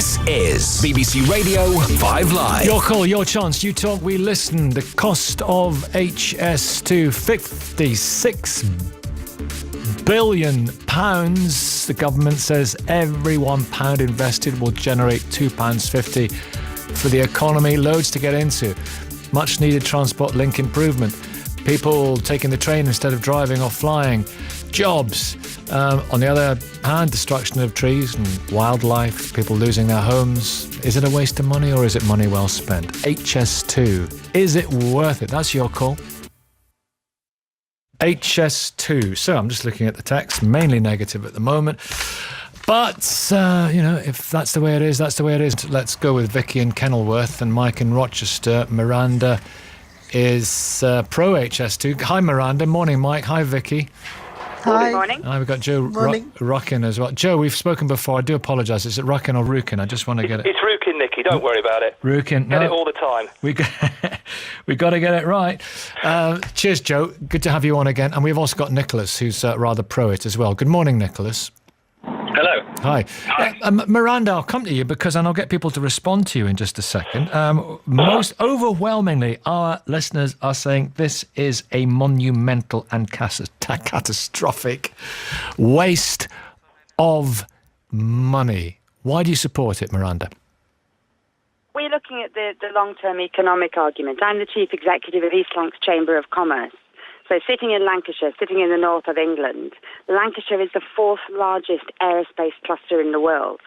This is BBC Radio 5 Live. Your call, your chance. You talk, we listen. The cost of HS2, £56 billion. The government says every £1 invested will generate £2.50 for the economy. Loads to get into. Much needed transport link improvement. People taking the train instead of driving or flying. Jobs. On the other hand, destruction of trees and wildlife, people losing their homes. Is it a waste of money or is it money well spent? HS2, is it worth it? That's your call. HS2. So I'm just looking at the text, mainly negative at the moment. But, if that's the way it is, that's the way it is. Let's go with Vicky in Kenilworth and Mike in Rochester. Miranda is pro HS2. Hi, Miranda. Morning, Mike. Hi, Vicky. Hi. Good morning. Hi, we've got Joe Ruckin as well. Joe, we've spoken before. I do apologise. Is it Ruckin or Rukin? I just want to get it. It's Rukin, Nicky. Don't worry about it. Rukin. Get it all the time. We got to get it right. Cheers, Joe. Good to have you on again. And we've also got Nicholas, who's rather pro it as well. Good morning, Nicholas. Hello. Hi. Miranda, I'll come to you because I'll get people to respond to you in just a second. Most overwhelmingly, our listeners are saying this is a monumental and catastrophic waste of money. Why do you support it, Miranda? We're looking at the long-term economic argument. I'm the Chief Executive of East Lancs Chamber of Commerce. So sitting in Lancashire, sitting in the north of England, Lancashire is the fourth largest aerospace cluster in the world.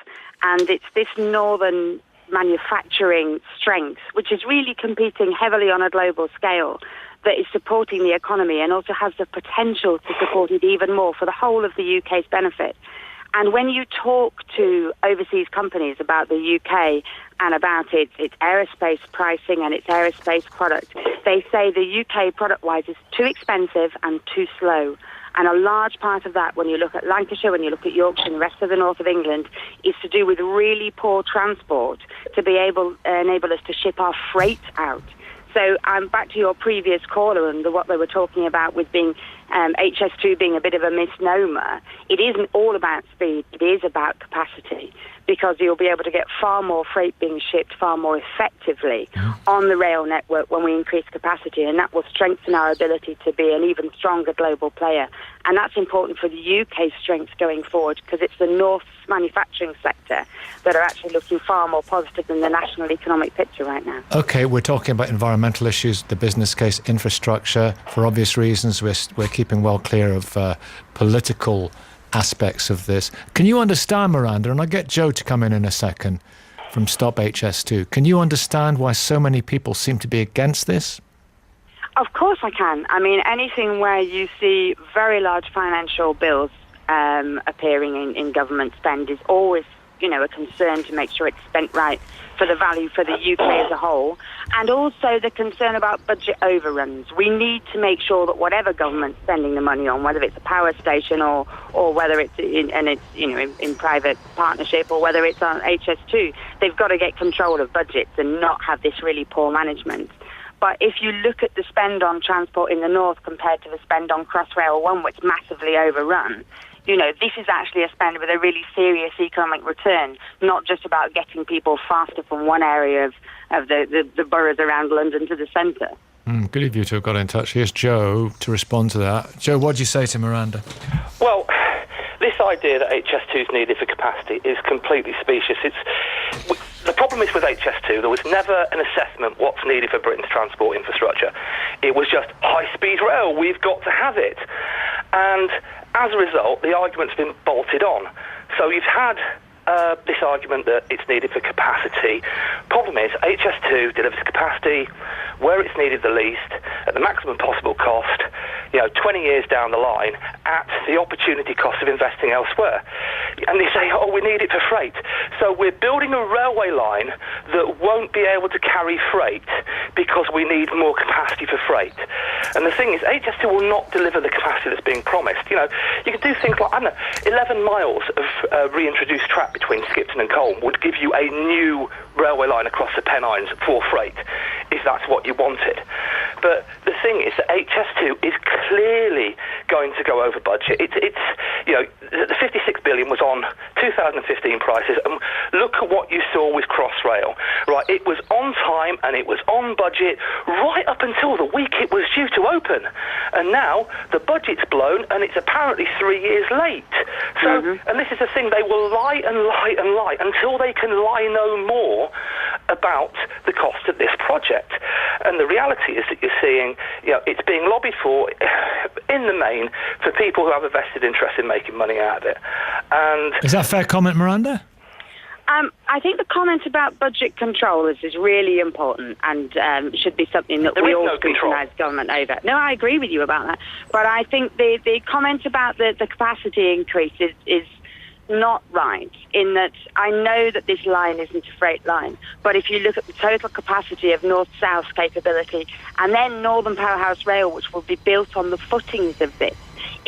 And it's this northern manufacturing strength, which is really competing heavily on a global scale, that is supporting the economy and also has the potential to support it even more for the whole of the UK's benefit. And when you talk to overseas companies about the UK and about its aerospace pricing and its aerospace product, they say the UK product-wise is too expensive and too slow. And a large part of that, when you look at Lancashire, when you look at Yorkshire and the rest of the north of England, is to do with really poor transport to be able enable us to ship our freight out. So I'm back to your previous caller and what they were talking about with being HS2 being a bit of a misnomer. It isn't all about speed, it is about capacity, because you'll be able to get far more freight being shipped far more effectively on the rail network when we increase capacity, and that will strengthen our ability to be an even stronger global player. And that's important for the UK's strengths going forward, because it's the North's manufacturing sector that are actually looking far more positive than the national economic picture right now. OK, we're talking about environmental issues, the business case, infrastructure. For obvious reasons, we're keeping well clear of political aspects of this. Can you understand, Miranda, and I'll get Joe to come in a second from Stop HS2, can you understand why so many people seem to be against this? Of course I can. I mean, anything where you see very large financial bills appearing in government spend is always, a concern to make sure it's spent right for the value for the UK as a whole, and also the concern about budget overruns. We need to make sure that whatever government's spending the money on, whether it's a power station or whether it's in private partnership or whether it's on HS2, they've got to get control of budgets and not have this really poor management. But if you look at the spend on transport in the north compared to the spend on Crossrail 1, which massively overrun, this is actually a spend with a really serious economic return, not just about getting people faster from one area of the boroughs around London to the centre. Good of you to have got in touch. Here's Joe to respond to that. Joe, what do you say to Miranda? Well, this idea that HS2 is needed for capacity is completely specious. The problem is with HS2, there was never an assessment what's needed for Britain's transport infrastructure. It was just high-speed rail, we've got to have it. And as a result, the argument's been bolted on. So you've had this argument that it's needed for capacity. Problem is, HS2 delivers capacity where it's needed the least, at the maximum possible cost, 20 years down the line, at the opportunity cost of investing elsewhere. And they say, we need it for freight. So we're building a railway line that won't be able to carry freight because we need more capacity for freight. And the thing is, HS2 will not deliver the capacity that's being promised. You can do things like, 11 miles of reintroduced track between Skipton and Colne would give you a new railway line across the Pennines for freight, if that's what you wanted. But the thing is that HS2 is going to go over budget. It's the 56 billion was on 2015 prices, and look at what you saw with Crossrail. Right, it was on time and it was on budget right up until the week it was due to open, and now the budget's blown and it's apparently 3 years late. So, and this is the thing, they will lie and lie and lie until they can lie no more about the cost of this project. And the reality is that you're seeing, it's being lobbied for, in the main, for people who have a vested interest in making money out of it. And is that a fair comment, Miranda? I think the comment about budget controllers is really important and should be something that we all scrutinise government over. No, I agree with you about that. But I think the comment about the capacity increase is not right, in that I know that this line isn't a freight line, but if you look at the total capacity of north-south capability and then Northern Powerhouse Rail, which will be built on the footings of this,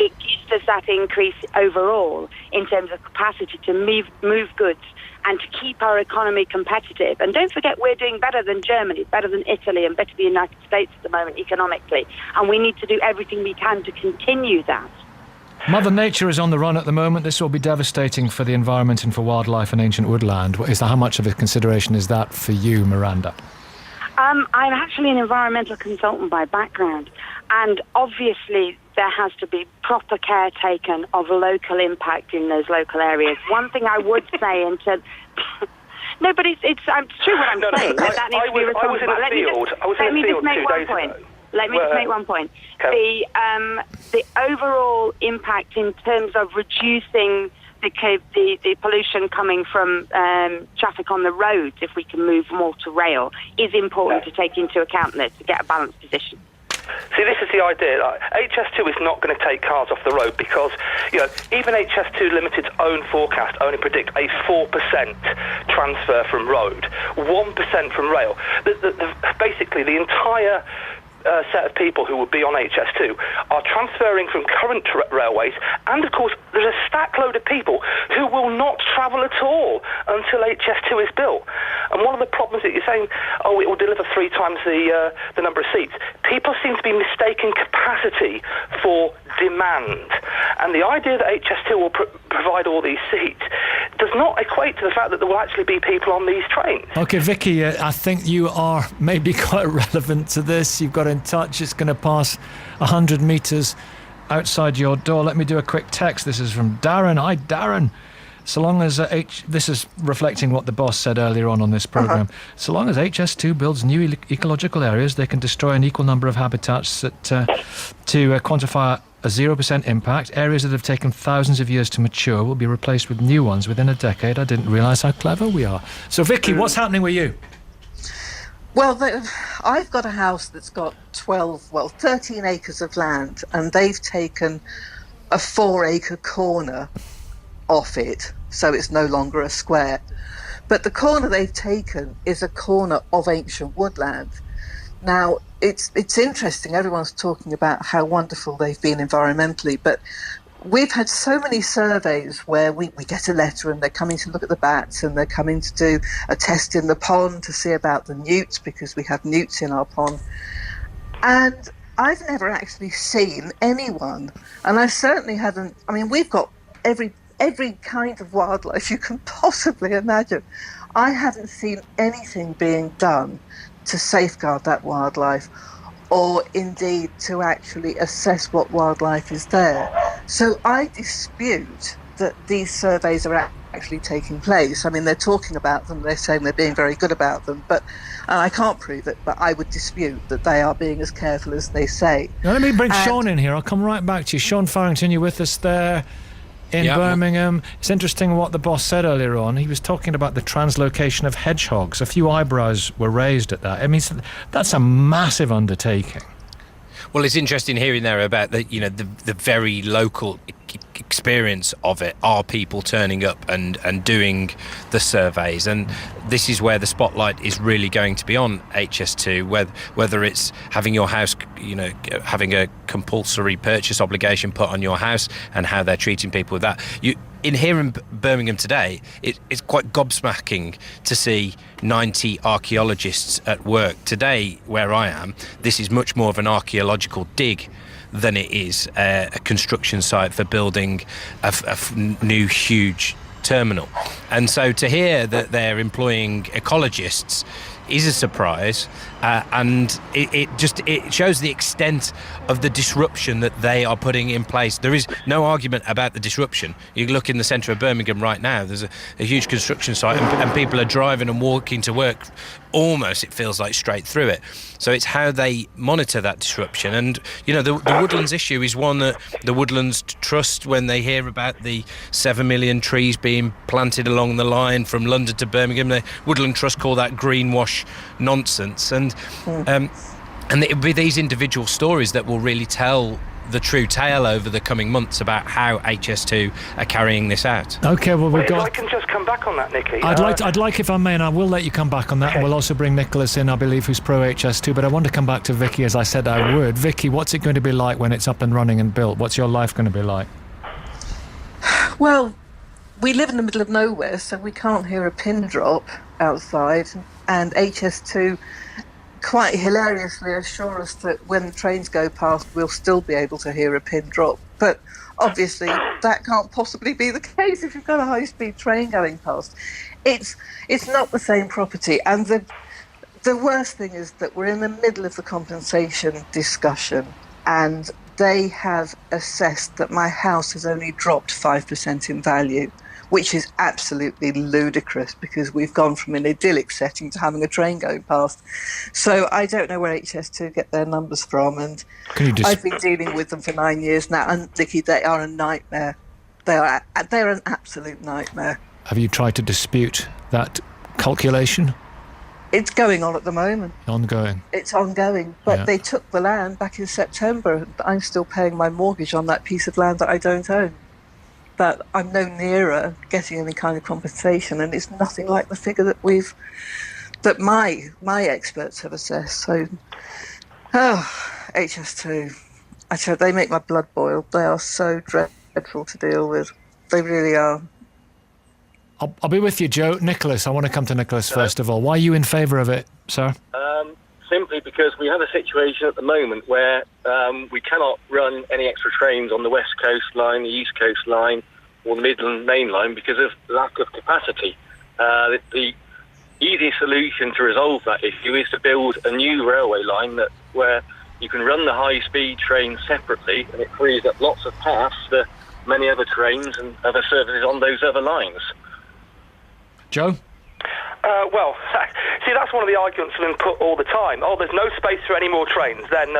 it gives us that increase overall in terms of capacity to move goods and to keep our economy competitive. And don't forget, we're doing better than Germany, better than Italy, and better than the United States at the moment economically, and we need to do everything we can to continue that. Mother Nature is on the run at the moment. This will be devastating for the environment and for wildlife and ancient woodland. How much of a consideration is that for you, Miranda? I'm actually an environmental consultant by background, and obviously there has to be proper care taken of local impact in those local areas. One thing I would say no, but it's true what I'm saying. That needs to be responsible. Let me just make one point. Let me just make one point. Okay. The overall impact in terms of reducing the pollution coming from traffic on the roads, if we can move more to rail, is important to take into account there to get a balanced position. See, this is the idea. HS2 is not going to take cars off the road because, even HS2 Limited's own forecast only predict a 4% transfer from road, 1% from rail. Basically, the entire set of people who will be on HS2 are transferring from current railways, and of course there's a stack load of people who will not travel at all until HS2 is built. And one of the problems that you're saying, it will deliver 3 times the number of seats, people seem to be mistaking capacity for demand, and the idea that HS2 will provide all these seats does not equate to the fact that there will actually be people on these trains. Okay, Vicky, I think you are maybe quite relevant to this. You've got in touch. It's going to pass 100 metres outside your door. Let me do a quick text. This is from Darren. Hi, Darren. So long as this is reflecting what the boss said earlier on this programme. So long as HS2 builds new ecological areas, they can destroy an equal number of habitats to quantify a 0% impact. Areas that have taken thousands of years to mature will be replaced with new ones within a decade. I didn't realise how clever we are. So, Vicky, what's happening with you? Well, I've got a house that's got 13 acres of land, and they've taken a 4-acre corner off it, so it's no longer a square. But the corner they've taken is a corner of ancient woodland. Now, it's interesting, everyone's talking about how wonderful they've been environmentally, but we've had so many surveys where we get a letter and they're coming to look at the bats, and they're coming to do a test in the pond to see about the newts, because we have newts in our pond. And I've never actually seen anyone, and I certainly haven't, we've got every kind of wildlife you can possibly imagine. I haven't seen anything being done to safeguard that wildlife, or indeed to actually assess what wildlife is there. So I dispute that these surveys are actually taking place. They're talking about them, they're saying they're being very good about them, but I can't prove it, but I would dispute that they are being as careful as they say. Now, let me bring Sean in here. I'll come right back to you. Sean Farrington, you're with us there in Birmingham. It's interesting what the boss said earlier on. He was talking about the translocation of hedgehogs. A few eyebrows were raised at that. That's a massive undertaking. Well, it's interesting hearing there about the very local experience of it. Are people turning up and doing the surveys? And this is where the spotlight is really going to be on HS2, whether it's having your house, having a compulsory purchase obligation put on your house, and how they're treating people with that. Here in Birmingham today, it's quite gobsmacking to see 90 archaeologists at work. Today, where I am, this is much more of an archaeological dig than it is a construction site for building a new huge terminal. And so to hear that they're employing ecologists is a surprise, and it shows the extent of the disruption that they are putting in place. There is no argument about the disruption. You look in the centre of Birmingham right now, there's a huge construction site, and people are driving and walking to work almost, it feels like, straight through it. So it's how they monitor that disruption. And the woodlands issue is one that the Woodlands Trust, when they hear about the 7 million trees being planted along the line from London to Birmingham, the Woodland Trust call that greenwash nonsense. And it will be these individual stories that will really tell the true tale over the coming months about how HS2 are carrying this out. Okay, well, if I can just come back on that, Nicky. I'd like, if I may, and I will let you come back on that, and we'll also bring Nicholas in, I believe, who's pro HS2, but I want to come back to Vicky, as I said I would. Vicky, what's it going to be like when it's up and running and built? What's your life going to be like? Well, we live in the middle of nowhere, so we can't hear a pin drop outside, and HS2 quite hilariously assure us that when the trains go past, we'll still be able to hear a pin drop. But obviously, that can't possibly be the case if you've got a high-speed train going past. It's not the same property. And the worst thing is that we're in the middle of the compensation discussion, and they have assessed that my house has only dropped 5% in value, which is absolutely ludicrous because we've gone from an idyllic setting to having a train going past. So I don't know where HS2 get their numbers from, and I've been dealing with them for 9 years now, and Nicky, they are a nightmare. They're an absolute nightmare. Have you tried to dispute that calculation? It's going on at the moment. Ongoing. It's ongoing, but they took the land back in September. I'm still paying my mortgage on that piece of land that I don't own. But I'm no nearer getting any kind of compensation, and it's nothing like the figure that my experts have assessed. So, HS2, I tell you, they make my blood boil. They are so dreadful to deal with. They really are. I'll be with you, Joe. Nicholas, I want to come to Nicholas first of all. Why are you in favour of it, sir? Simply because we have a situation at the moment where we cannot run any extra trains on the West Coast Line, the East Coast Line, or the Midland Main Line because of lack of capacity. The easy solution to resolve that issue is to build a new railway line where you can run the high-speed trains separately, and it frees up lots of paths for many other trains and other services on those other lines. Joe? Well, see, that's one of the arguments that have been put all the time. Oh, there's no space for any more trains. Then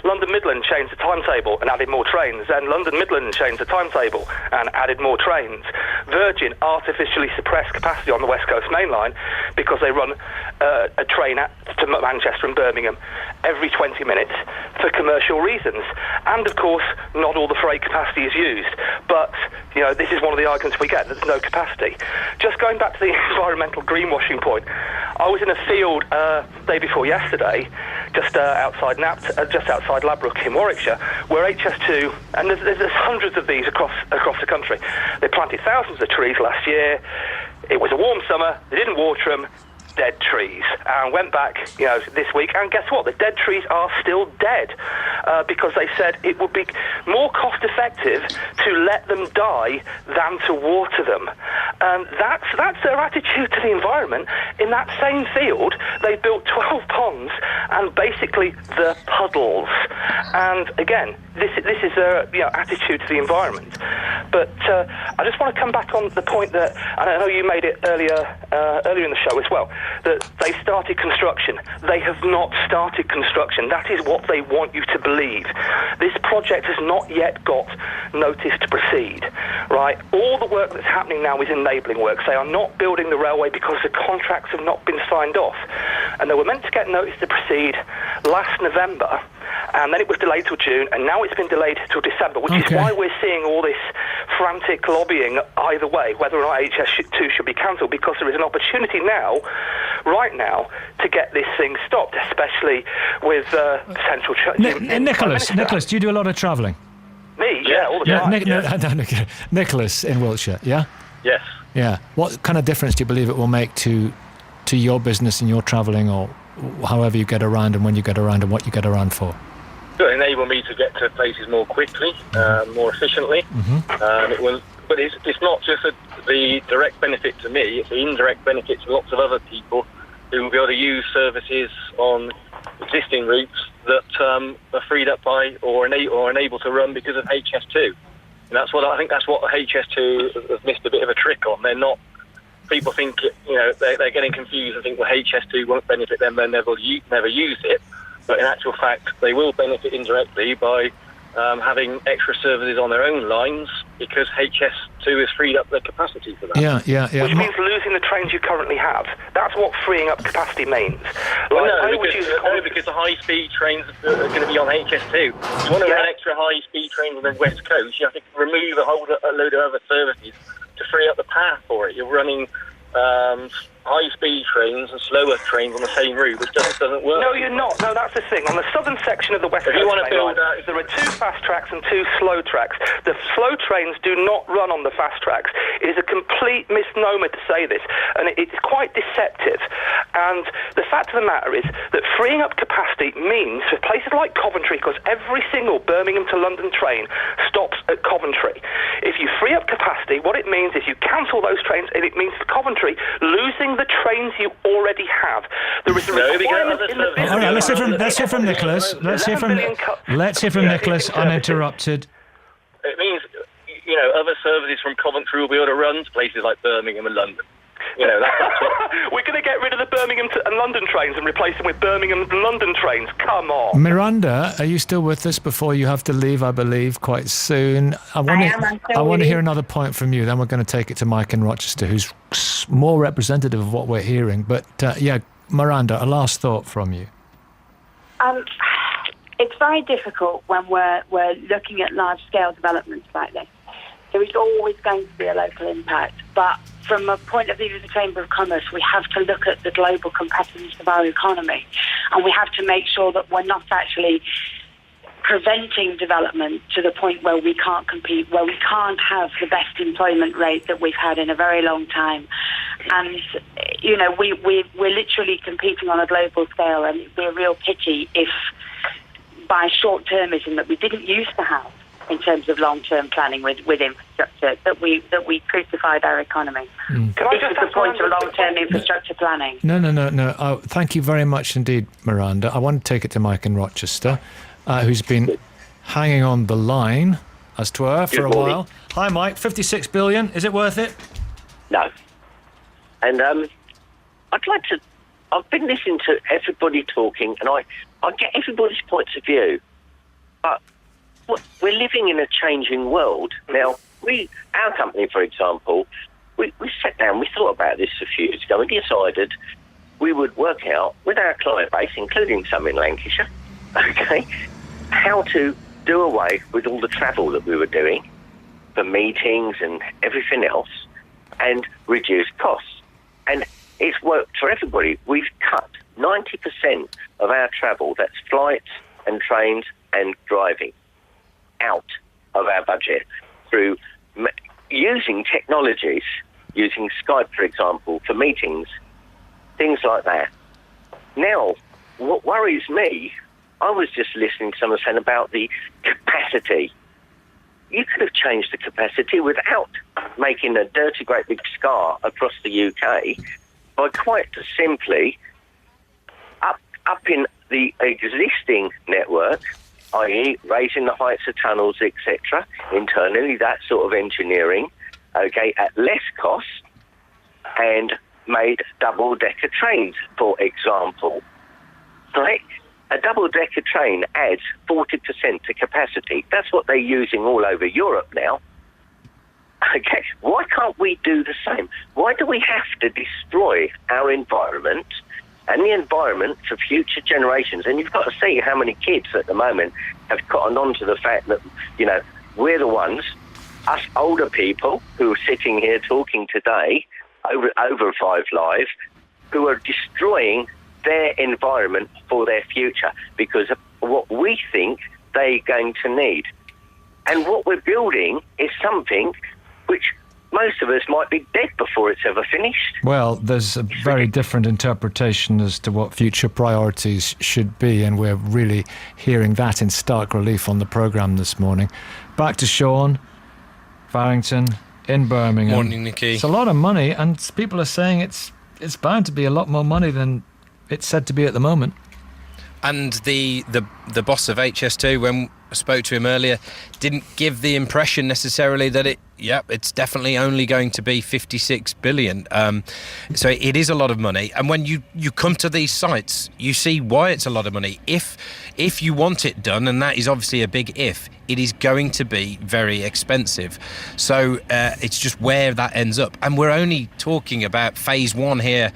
London Midland changed the timetable and added more trains. Then London Midland changed the timetable and added more trains. Virgin artificially suppressed capacity on the West Coast Main Line because they run a train to Manchester and Birmingham every 20 minutes for commercial reasons. And, of course, not all the freight capacity is used. But, this is one of the arguments we get, there's no capacity. Just going back to the environmental greenwashing point, I was in a field day before yesterday, just outside Ladbroke in Warwickshire, where HS2, and there's hundreds of these across the country. They planted thousands of trees last year. It was a warm summer. They didn't water them. Dead trees, and went back this week, and guess what, the dead trees are still dead because they said it would be more cost effective to let them die than to water them. And that's their attitude to the environment. In that same field they built 12 ponds and basically the puddles, and again this is their attitude to the environment. But I just want to come back on the point that, and I know you made it earlier in the show as well, that they started construction. They have not started construction. That is what they want you to believe. This project has not yet got notice to proceed, right? All the work that's happening now is enabling works. They are not building the railway because the contracts have not been signed off. And they were meant to get notice to proceed last November, and then it was delayed till June, and now it's been delayed till December, which is why we're seeing all this frantic lobbying either way, whether or not HS2 should be cancelled, because there is an opportunity right now, to get this thing stopped, especially with potential... Nicholas, do you do a lot of travelling? Me? Yeah, all the time. Nicholas in Wiltshire, yeah? Yes. Yeah. What kind of difference do you believe it will make to your business and your travelling, or however you get around and when you get around and what you get around for? going to enable me to get to places more quickly, more efficiently. But it's not just the direct benefit to me, it's the indirect benefit to lots of other people who will be able to use services on existing routes that are freed up by or unable to run because of HS2. And that's what HS2 has missed a bit of a trick on. They're not. People think, they're getting confused and think, well, HS2 won't benefit them, they'll never use it. But in actual fact, they will benefit indirectly by having extra services on their own lines because HS2 has freed up their capacity for that. Yeah. Which means losing the trains you currently have. That's what freeing up capacity means. Well, because the high-speed trains are going to be on HS2. If you want to run extra high-speed trains on the West Coast, you have to remove a load of other services to free up the path for it. You're running high-speed trains and slower trains on the same route, which doesn't work. No, you're not. No, that's the thing. On the southern section of the West Coast line, there are 2 fast tracks and 2 slow tracks. The slow trains do not run on the fast tracks. It is a complete misnomer to say this, and it's quite deceptive. And the fact of the matter is that freeing up capacity means, for places like Coventry, because every single Birmingham to London train stops at Coventry. If you free up capacity, what it means is you cancel those trains, and it means for Coventry losing the trains you already have. There is a requirement in the business. All right, let's hear from Nicholas. Let's hear from Nicholas, uninterrupted. It means, other services from Coventry will be able to run to places like Birmingham and London. That's what... We're going to get rid of the Birmingham and London trains and replace them with Birmingham and London trains. Come on. Miranda, are you still with us before you have to leave, I believe, quite soon? I want to hear another point from you. Then we're going to take it to Mike in Rochester, who's more representative of what we're hearing. But, Miranda, a last thought from you. It's very difficult when we're looking at large-scale developments like this. There is always going to be a local impact, but from a point of view of the Chamber of Commerce, we have to look at the global competitiveness of our economy, and we have to make sure that we're not actually preventing development to the point where we can't compete, where we can't have the best employment rate that we've had in a very long time. And, we're literally competing on a global scale, and it'd be a real pity if by short-termism that we didn't used to have in terms of long-term planning with infrastructure, that we crucified our economy. This is the point of long-term infrastructure planning. No. Thank you very much indeed, Miranda. I want to take it to Mike in Rochester, who's been hanging on the line, as 'twere, for a while. Hi, Mike. 56 billion. Is it worth it? No. And I'd like to... I've been listening to everybody talking, and I get everybody's points of view, but we're living in a changing world. Now, our company, for example, we sat down, we thought about this a few years ago, and decided we would work out with our client base, including some in Lancashire, how to do away with all the travel that we were doing for meetings and everything else and reduce costs. And it's worked for everybody. We've cut 90% of our travel, that's flights and trains and driving, out of our budget through using technologies, using Skype, for example, for meetings, things like that. Now, what worries me, I was just listening to someone saying about the capacity. You could have changed the capacity without making a dirty great big scar across the UK by quite simply upping the existing network, i.e. raising the heights of tunnels, etc., internally, that sort of engineering, at less cost, and made double-decker trains, for example. Right? A double-decker train adds 40% to capacity. That's what they're using all over Europe now. Okay, why can't we do the same? Why do we have to destroy our environment and the environment for future generations? And you've got to see how many kids at the moment have cottoned on to the fact that, we're the ones, us older people who are sitting here talking today over 5 Live, who are destroying their environment for their future because of what we think they're going to need. And what we're building is something which most of us might be dead before it's ever finished. Well, there's a very different interpretation as to what future priorities should be, and we're really hearing that in stark relief on the programme this morning. Back to Sean Farrington in Birmingham. Morning, Nicky. It's a lot of money, and people are saying it's bound to be a lot more money than it's said to be at the moment. And the boss of HS2, when I spoke to him earlier, didn't give the impression necessarily that it's definitely only going to be 56 billion. So it is a lot of money. And when you come to these sites, you see why it's a lot of money. If you want it done, and that is obviously a big if, it is going to be very expensive. So it's just where that ends up. And we're only talking about phase 1 here,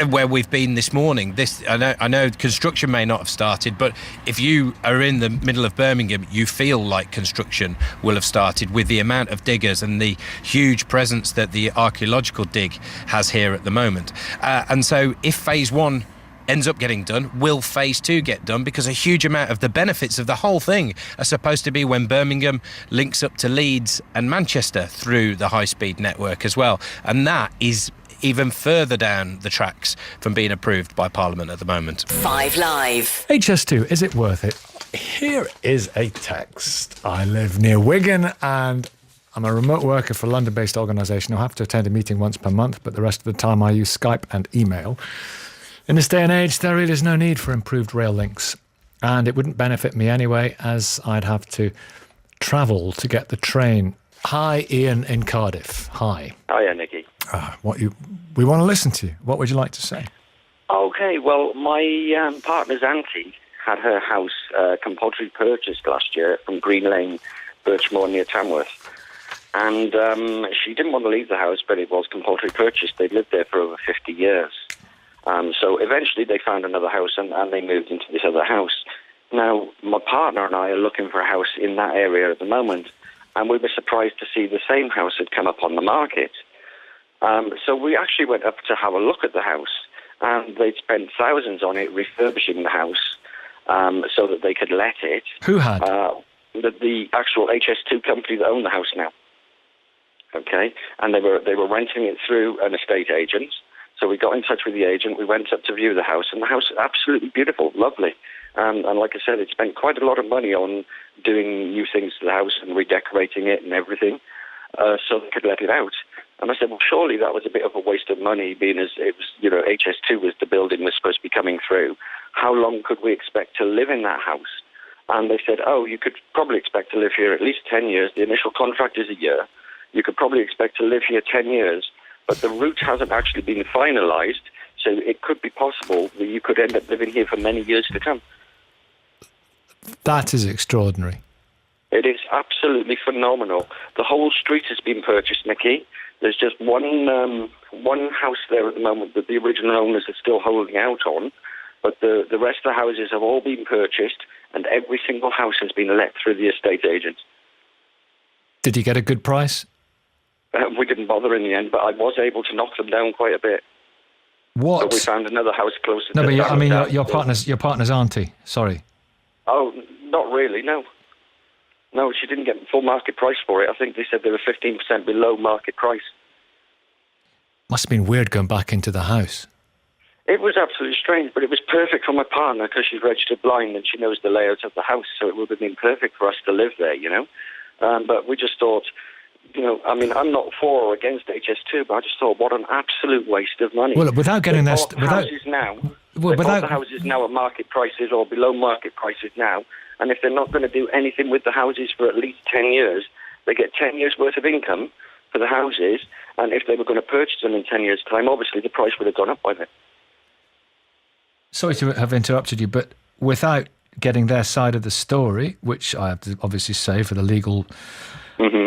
where we've been this morning. I know construction may not have started, but if you are in the middle of Birmingham, you feel like construction will have started with the amount of diggers and the huge presence that the archaeological dig has here at the moment. And so if phase 1 ends up getting done, will phase 2 get done? Because a huge amount of the benefits of the whole thing are supposed to be when Birmingham links up to Leeds and Manchester through the high-speed network as well. And that is even further down the tracks from being approved by Parliament at the moment. 5 Live. HS2, is it worth it? Here is a text. I live near Wigan and I'm a remote worker for a London-based organisation. I have to attend a meeting once per month, but the rest of the time I use Skype and email. In this day and age, there really is no need for improved rail links. And it wouldn't benefit me anyway, as I'd have to travel to get the train. Hi, Ian in Cardiff. Hi. Hiya, Nicky. We want to listen to you. What would you like to say? Okay, well, my partner's auntie had her house compulsory purchased last year from Green Lane, Birchmoor near Tamworth. And she didn't want to leave the house, but it was compulsory purchased. They'd lived there for over 50 years. So eventually they found another house and they moved into this other house. Now, my partner and I are looking for a house in that area at the moment, and we were surprised to see the same house had come up on the market. So we actually went up to have a look at the house, and they'd spent thousands on it refurbishing the house so that they could let it. Who had? The actual HS2 company that owned the house now. Okay, and they were renting it through an estate agent. So we got in touch with the agent. We went up to view the house, and the house is absolutely beautiful, lovely. And like I said, it spent quite a lot of money on doing new things to the house and redecorating it and everything, so they could let it out. And I said, well, surely that was a bit of a waste of money, being as it was, HS2 was the building was supposed to be coming through. How long could we expect to live in that house? And they said, you could probably expect to live here at least 10 years. The initial contract is a year. You could probably expect to live here 10 years, but the route hasn't actually been finalised, so it could be possible that you could end up living here for many years to come. That is extraordinary. It is absolutely phenomenal. The whole street has been purchased, Nicky. There's just one house there at the moment that the original owners are still holding out on, but the rest of the houses have all been purchased, and every single house has been let through the estate agent. Did you get a good price? We didn't bother in the end, but I was able to knock them down quite a bit. What? So we found another house closer. No, to but I mean your partner's auntie. Sorry. Oh, not really. No, she didn't get full market price for it. I think they said they were 15% below market price. Must have been weird going back into the house. It was absolutely strange, but it was perfect for my partner because she's registered blind and she knows the layout of the house, so it would have been perfect for us to live there, But we just thought, I'm not for or against HS2, but I just thought, what an absolute waste of money. Well, without getting this, the houses now at market prices or below market prices now, and if they're not going to do anything with the houses for at least 10 years, they get 10 years worth of income for the houses, and if they were going to purchase them in 10 years' time, obviously the price would have gone up by then. Sorry to have interrupted you, but without getting their side of the story, which I have to obviously say for the legal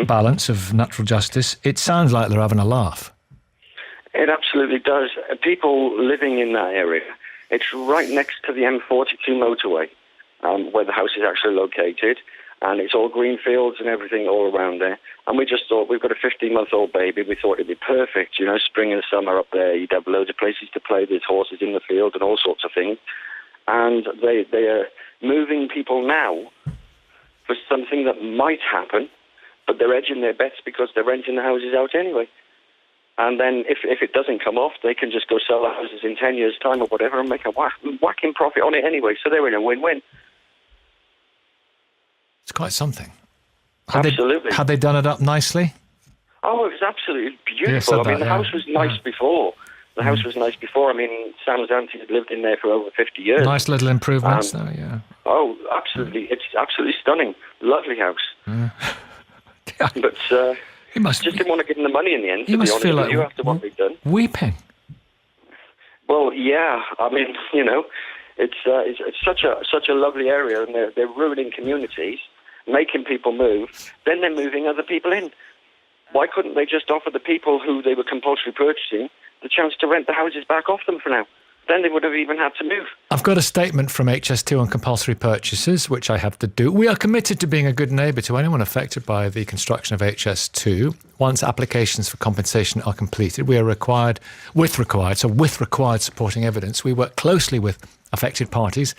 balance of natural justice, it sounds like they're having a laugh. It absolutely does. People living in that area, it's right next to the M42 motorway, where the house is actually located, and it's all green fields and everything all around there. And we just thought, we've got a 15-month-old baby, we thought it'd be perfect, spring and summer up there, you'd have loads of places to play, there's horses in the field and all sorts of things. And they are moving people now for something that might happen, but they're edging their bets because they're renting the houses out anyway. And then if it doesn't come off, they can just go sell the houses in 10 years' time or whatever and make a whacking profit on it anyway. So they're in a win-win. It's quite something. Absolutely. Had they done it up nicely? Oh, it was absolutely beautiful. The house was nice before. The house was nice before. I mean, Sam Zante had lived in there for over 50 years. Nice little improvements, though, yeah. Oh, absolutely. It's absolutely stunning. Lovely house. But just didn't want to give them the money in the end, to be honest with you, after what they've done. Weeping. Well, yeah. I mean, you know, it's such a lovely area, and they're ruining communities, making people move. Then they're moving other people in. Why couldn't they just offer the people who they were compulsory purchasing the chance to rent the houses back off them for now? Then they would have even had to move. I've got a statement from HS2 on compulsory purchases, which I have to do. We are committed to being a good neighbour to anyone affected by the construction of HS2. Once applications for compensation are completed, we are with required supporting evidence, we work closely with affected parties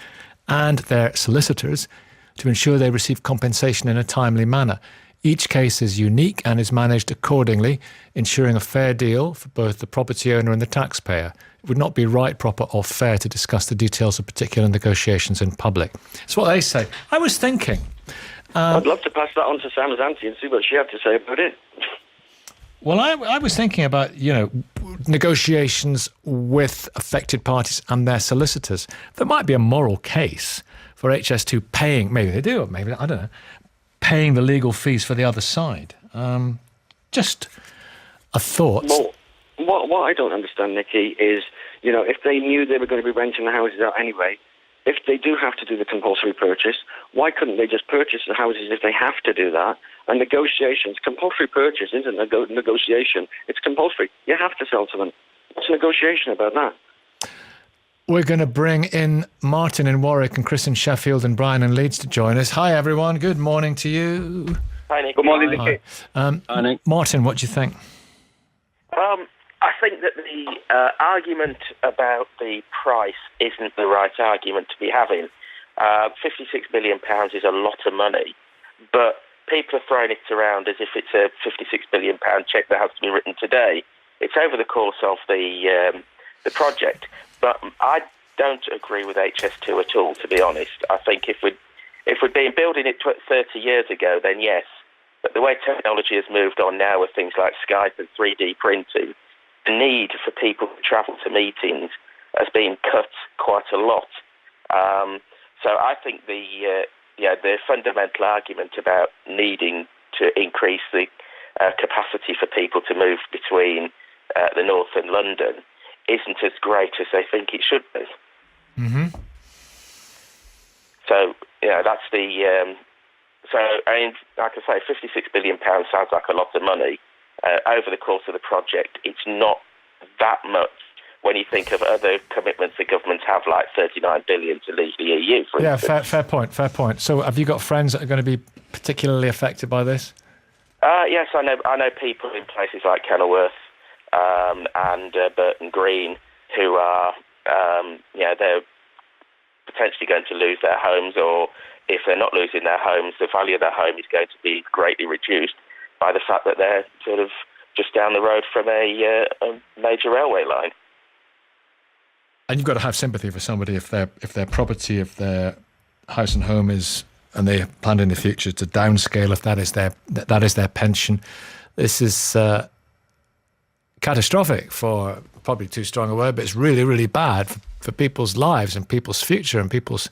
and their solicitors to ensure they receive compensation in a timely manner. Each case is unique and is managed accordingly, ensuring a fair deal for both the property owner and the taxpayer. It would not be right, proper or fair to discuss the details of particular negotiations in public. That's what they say. I was thinking... I'd love to pass that on to Sam Zante and see what she had to say about it. Well, I was thinking about, negotiations with affected parties and their solicitors. There might be a moral case for HS2 paying, maybe they do, or maybe, I don't know, paying the legal fees for the other side. Just a thought. Well, what I don't understand, Nicky, is, if they knew they were going to be renting the houses out anyway, if they do have to do the compulsory purchase, why couldn't they just purchase the houses if they have to do that? And negotiations, compulsory purchase isn't a negotiation. It's compulsory. You have to sell to them. What's a negotiation about that? We're going to bring in Martin in Warwick and Chris in Sheffield and Brian in Leeds to join us. Hi, everyone. Good morning to you. Hi, Nick. Good morning, Nicky. Hi, Nick. Martin, what do you think? I think that the argument about the price isn't the right argument to be having. £56 billion is a lot of money, but people are throwing it around as if it's a £56 billion cheque that has to be written today. It's over the course of the project. But I don't agree with HS2 at all, to be honest. I think if we'd been building it 30 years ago, then yes. But the way technology has moved on now with things like Skype and 3D printing, the need for people to travel to meetings has been cut quite a lot. So I think the fundamental argument about needing to increase the capacity for people to move between the North and London isn't as great as they think it should be. Mm-hmm. So, that's the... like I say, £56 billion sounds like a lot of money. Over the course of the project, it's not that much when you think of other commitments that governments have, like £39 billion to leave the EU, for instance. Fair point. So have you got friends that are going to be particularly affected by this? Yes, I know people in places like Kenilworth and Burton Green who are, they're potentially going to lose their homes, or if they're not losing their homes, the value of their home is going to be greatly reduced by the fact that they're sort of just down the road from a major railway line. And you've got to have sympathy for somebody if their property, if their house and home is, and they plan in the future to downscale, if that is their pension. This is catastrophic, for probably too strong a word, but it's really, really bad for people's lives and people's future and people's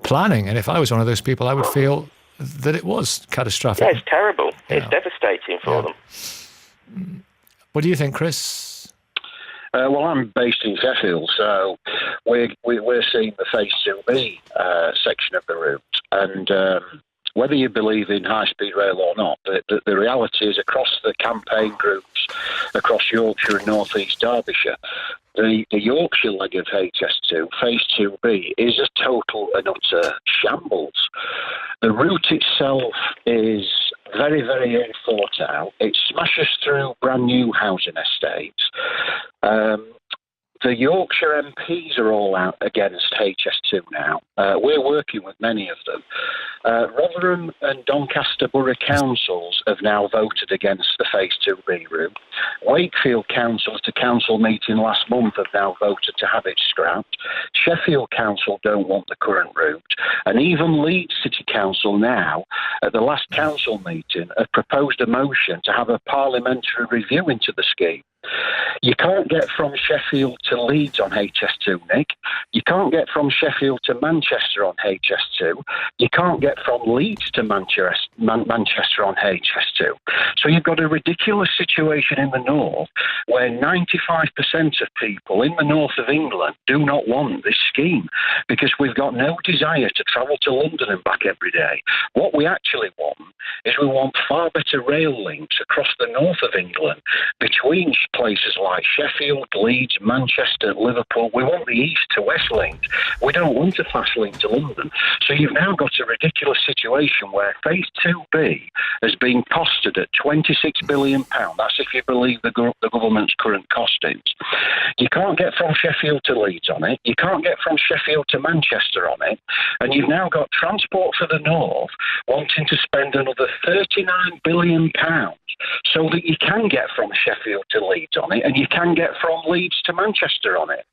planning. And if I was one of those people, I would feel that it was catastrophic. Yeah, it's terrible. Yeah. It's devastating for them. What do you think, Chris? Well, I'm based in Sheffield, so we're seeing the Phase 2B section of the route. And whether you believe in high-speed rail or not, the reality is across the campaign groups, across Yorkshire and North East Derbyshire, the Yorkshire leg of HS2, Phase 2B, is a total and utter shambles. The route itself is very, very ill thought out. It smashes through brand new housing estates. The Yorkshire MPs are all out against HS2 now. We're working with many of them. Rotherham and Doncaster Borough Councils have now voted against the Phase 2B route. Wakefield Council, at a council meeting last month, have now voted to have it scrapped. Sheffield Council don't want the current route. And even Leeds City Council now, at the last council meeting, have proposed a motion to have a parliamentary review into the scheme. You can't get from Sheffield to Leeds on HS2, Nick. You can't get from Sheffield to Manchester on HS2. You can't get from Leeds to Manchester on HS2. So you've got a ridiculous situation in the north where 95% of people in the north of England do not want this scheme because we've got no desire to travel to London and back every day. What we actually want is we want far better rail links across the north of England between places like Sheffield, Leeds, Manchester, Liverpool. We want the east to west link. We don't want a fast link to London. So you've now got a ridiculous situation where Phase 2B has been costed at £26 billion. That's if you believe the government's current costings. You can't get from Sheffield to Leeds on it. You can't get from Sheffield to Manchester on it. And you've now got Transport for the North wanting to spend another £39 billion so that you can get from Sheffield to Leeds on it, and you can get from Leeds to Manchester on it.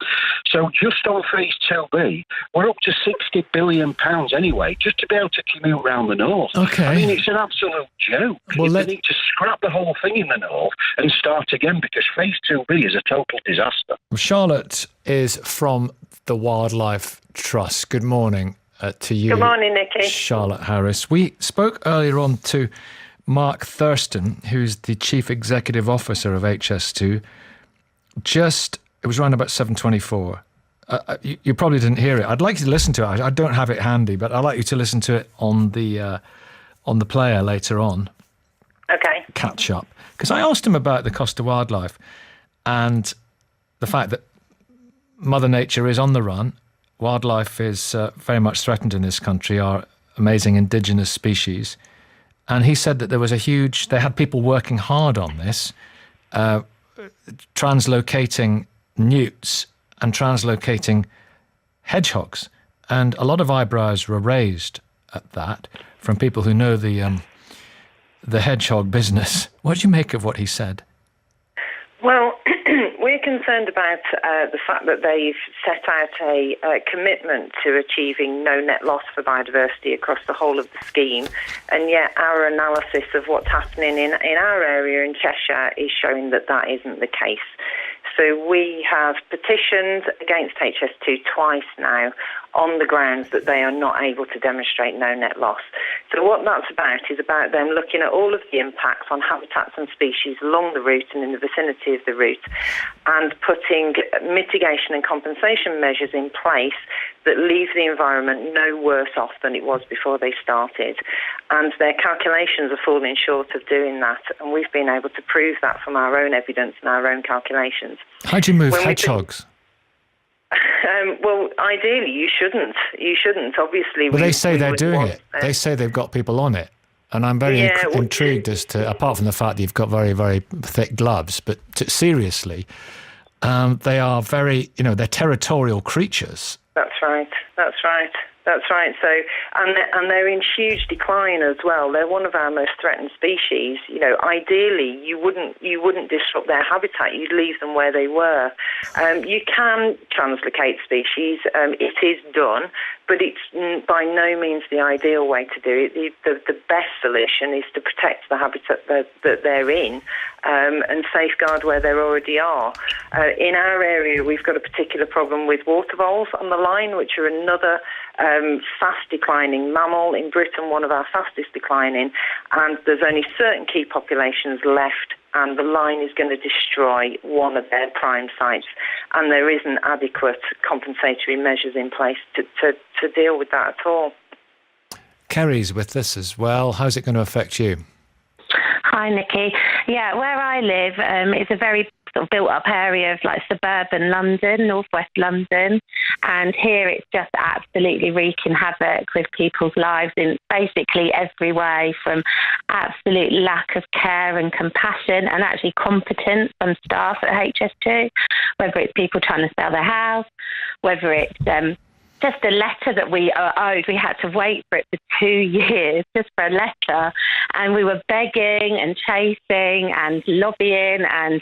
So just on Phase 2B, we're up to £60 billion anyway, just to be able to commute around the north. Okay. I mean, it's an absolute joke. They need to scrap the whole thing in the north and start again because Phase 2B is a total disaster. Charlotte is from the Wildlife Trust. Good morning to you. Good morning, Nicky. Charlotte Harris. We spoke earlier on to Mark Thurston, who's the Chief Executive Officer of HS2. It was around about 7:24. You probably didn't hear it. I'd like you to listen to it. I don't have it handy, but I'd like you to listen to it on the player later on. Okay. Catch up. Because I asked him about the cost of wildlife and the fact that Mother Nature is on the run. Wildlife is very much threatened in this country, our amazing indigenous species. And he said that there was they had people working hard on this, translocating newts and translocating hedgehogs. And a lot of eyebrows were raised at that from people who know the hedgehog business. What do you make of what he said? Well, we're concerned about the fact that they've set out a commitment to achieving no net loss for biodiversity across the whole of the scheme, and yet our analysis of what's happening in our area in Cheshire is showing that that isn't the case. So we have petitioned against HS2 twice now on the grounds that they are not able to demonstrate no net loss. So what that's about is about them looking at all of the impacts on habitats and species along the route and in the vicinity of the route and putting mitigation and compensation measures in place that leave the environment no worse off than it was before they started. And their calculations are falling short of doing that, and we've been able to prove that from our own evidence and our own calculations. How do you move hedgehogs? Well, ideally, you shouldn't. Obviously, but they say they're doing it. They say they've got people on it. And I'm very intrigued as to, apart from the fact that you've got very, very thick gloves, but seriously, they are very, they're territorial creatures. That's right. So, and they're in huge decline as well. They're one of our most threatened species. Ideally, you wouldn't disrupt their habitat. You'd leave them where they were. You can translocate species. It is done, but it's by no means the ideal way to do it. The best solution is to protect the habitat that they're in and safeguard where they already are. In our area, we've got a particular problem with water voles on the line, which are another fast declining mammal in Britain, one of our fastest declining, and there's only certain key populations left, and the line is going to destroy one of their prime sites, and there isn't adequate compensatory measures in place to deal with that at all. Kerry's with this as well. How's it going to affect you? Hi, Nicky. Yeah, where I live, it's a very sort of built-up area of like suburban London, northwest London, and here it's just absolutely wreaking havoc with people's lives in basically every way, from absolute lack of care and compassion and actually competence from staff at HS2, whether it's people trying to sell their house, whether it's just a letter that we are owed. We had to wait for it for 2 years just for a letter, and we were begging and chasing and lobbying and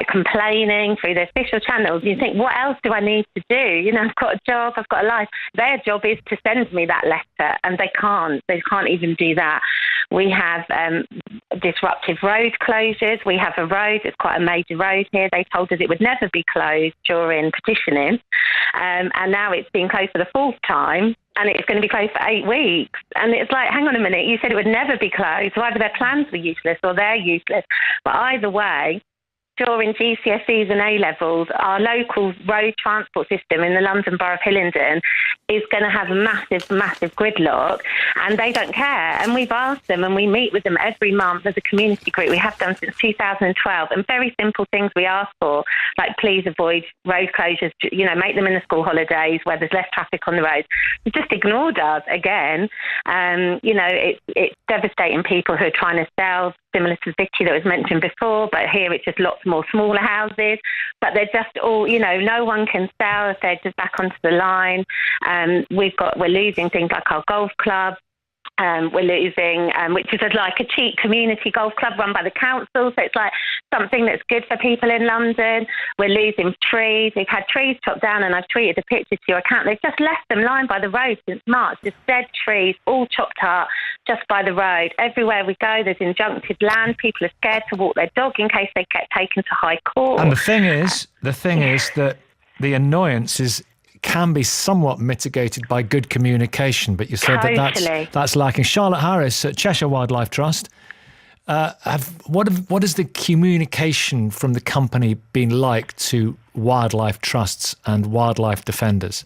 complaining through the official channels. You think, what else do I need to do? You know, I've got a job, I've got a life. Their job is to send me that letter, and they can't. They can't even do that. We have disruptive road closures. We have a road, it's quite a major road here. They told us it would never be closed during petitioning, and now it's been closed for the fourth time, and it's going to be closed for 8 weeks. And it's like, hang on a minute, you said it would never be closed, so either their plans were useless or they're useless. But either way, during GCSEs and A-levels, our local road transport system in the London Borough of Hillingdon is going to have a massive, massive gridlock, and they don't care. And we've asked them, and we meet with them every month as a community group. We have done since 2012, and very simple things we ask for, like please avoid road closures, you know, make them in the school holidays where there's less traffic on the roads. They've just ignored us again. You know, it's devastating people who are trying to sell, similar to Vicky that was mentioned before, but here it's just lots more smaller houses, but they're just all, you know, no one can sell if they're just back onto the line. We're losing things like our golf club. We're losing, which is like a cheap community golf club run by the council, so it's like something that's good for people in London. We're losing trees. We've had trees chopped down, and I've tweeted a picture to your account. They've just left them lying by the road since March, just dead trees, all chopped up just by the road. Everywhere we go, there's injuncted land. People are scared to walk their dog in case they get taken to High Court. And the thing is that the annoyance can be somewhat mitigated by good communication, but you said that's lacking. Charlotte Harris at Cheshire Wildlife Trust. What has the communication from the company been like to wildlife trusts and wildlife defenders?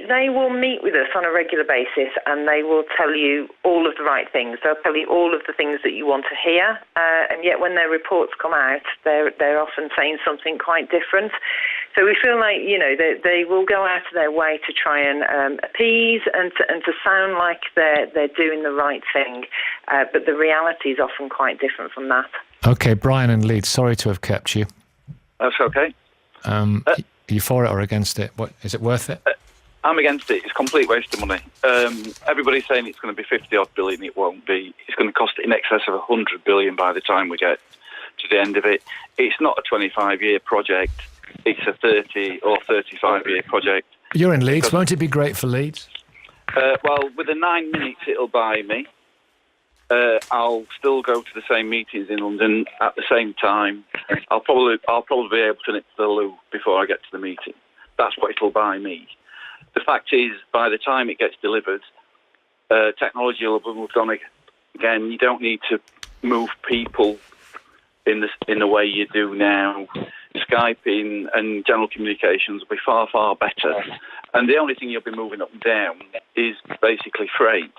They will meet with us on a regular basis, and they will tell you all of the right things. They'll tell you all of the things that you want to hear, and yet when their reports come out, they're often saying something quite different. So we feel like, you know, they will go out of their way to try and appease and to sound like they're doing the right thing, but the reality is often quite different from that. Okay, Brian in Leeds, sorry to have kept you. That's okay. Are you for it or against it? What is it worth it? I'm against it. It's a complete waste of money. Everybody's saying it's going to be 50-odd billion. It won't be. It's going to cost in excess of 100 billion by the time we get to the end of it. It's not a 25-year project. It's a 30 or 35-year project. You're in Leeds. Won't it be great for Leeds? Well, with the 9 minutes it'll buy me, I'll still go to the same meetings in London at the same time. I'll probably be able to nip to the loo before I get to the meeting. That's what it'll buy me. The fact is, by the time it gets delivered, technology will have moved on again. You don't need to move people in the way you do now. Skyping and general communications will be far, far better. And the only thing you'll be moving up and down is basically freight.